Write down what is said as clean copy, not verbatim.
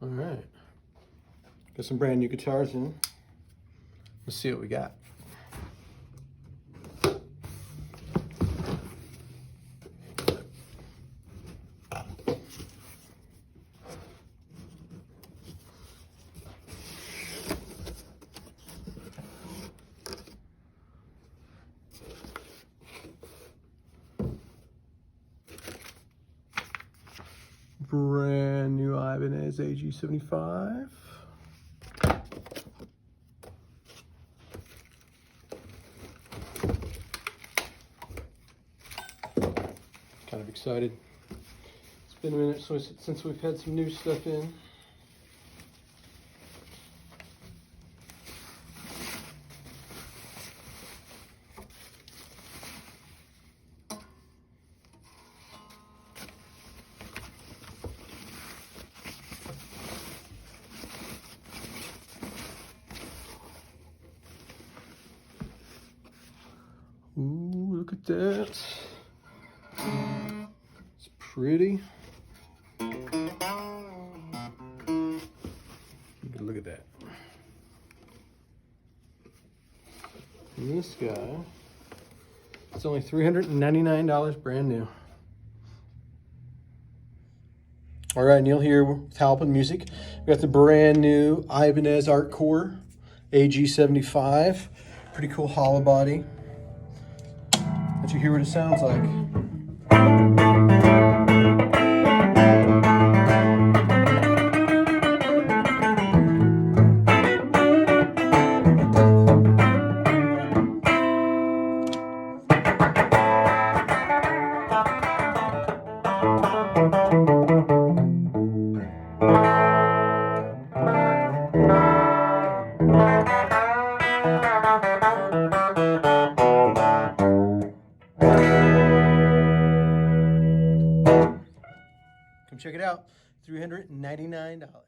All right. Got some brand new guitars in. Let's see what we got. Brand new Ibanez AG75. Kind of excited. It's been a minute since we've had some new stuff in. Ooh, look at that. It's pretty. Look at that. And this guy, it's only $399 brand new. All right, Neil here with Halpin Music. We got the brand new Ibanez Artcore AG75. Pretty cool hollow body. Let you hear what it sounds like. Come check it out. $399.